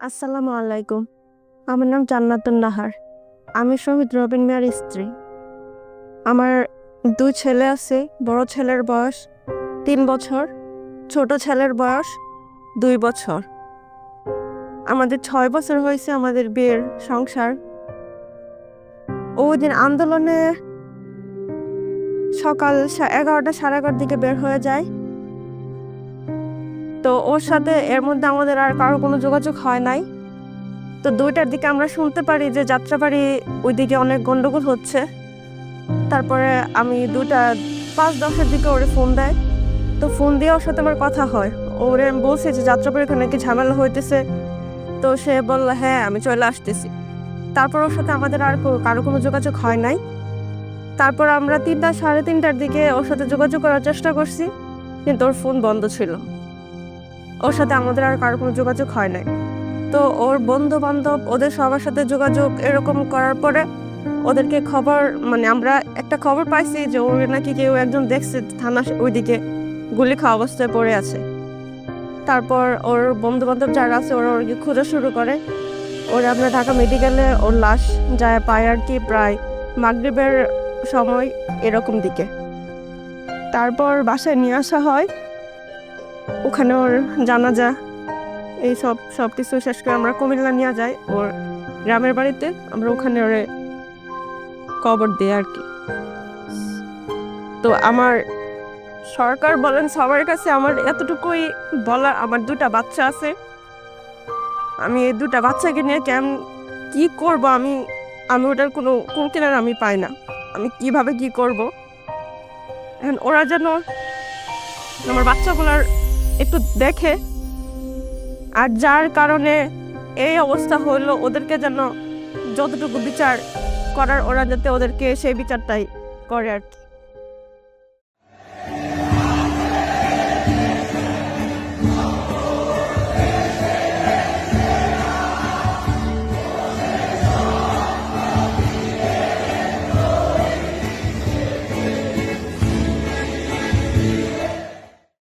আসসালামু আলাইকুম। আমার নাম জান্নাতুন নাহার। আমি শহীদ রবিন মিয়ার স্ত্রী। আমার 2 ছেলে আছে। বড় ছেলের বয়স 3 বছর, ছোট ছেলের বয়স 2 বছর। আমাদের 6 বছর হয়েছে আমাদের বিয়ের সংসার। ওই দিন আন্দোলনে সকাল 11টা সাড়ে 11টার দিকে বের হয়ে যায়। তো ওর সাথে এর মধ্যে আমাদের আর কারো কোনো যোগাযোগ হয় নাই। তো 2টার দিকে আমরা শুনতে পারি যে যাত্রাবাড়ি ওইদিকে অনেক গন্ডগোল হচ্ছে। তারপরে আমি 2:05-10-এর দিকে ওরে ফোন দেয়। তো ফোন দিয়ে ওর সাথে আমার কথা হয়। ওরে আমি বলছি যে যাত্রাবাড়ি ওখানে কি ঝামেলা হইতেছে। তো সে বলল হ্যাঁ আমি চলে আসতেছি। তারপর ওর সাথে আমাদের আর কারো কোনো যোগাযোগ হয় নাই। তারপর আমরা 3টা সাড়ে 3টার দিকে ওর সাথে যোগাযোগ করার চেষ্টা করছি, কিন্তু ওর ফোন বন্ধ ছিল। ওর সাথে আমাদের আর কারো কোনো যোগাযোগ হয় নাই। তো ওর বন্ধু বান্ধব ওদের সবার সাথে যোগাযোগ এরকম করার পরে ওদেরকে খবর আমরা একটা খবর পাইছি যে ওর নাকি কেউ একজন দেখছে থানা ওইদিকে গুলি খাওয়া অবস্থায় পড়ে আছে। তারপর ওর বন্ধু বান্ধব যারা আছে ওরা ওর খোঁজা শুরু করে। ওরা আমরা ঢাকা মেডিকেলে ওর লাশ যায় পায় আর কি প্রায় মাগরিবের সময় এরকম দিকে। তারপর বাসায় নিয়ে আসা হয়। ওখানে ওর জানাজা এই সব কিছু শেষ করে আমরা কুমিল্লা নিয়ে যাই ওর গ্রামের বাড়িতে। আমরা ওখানে ওরে কবর দিই আর কি। তো আমার সরকার বলেন সবার কাছে আমার এতটুকুই বলার, আমার 2টা বাচ্চা আছে। আমি এই 2টা বাচ্চাকে নিয়ে কি করব, আমি ওটার কোনো কোন কিনার আমি পাই না। আমি কিভাবে কি করব। এখন ওরা যেন আমার বাচ্চাগুলার একটু দেখে, আর যার কারণে এই অবস্থা হলো ওদেরকে যেন যতটুকু বিচার করার ওরা যাতে ওদেরকে সেই বিচারটাই করে আর কি।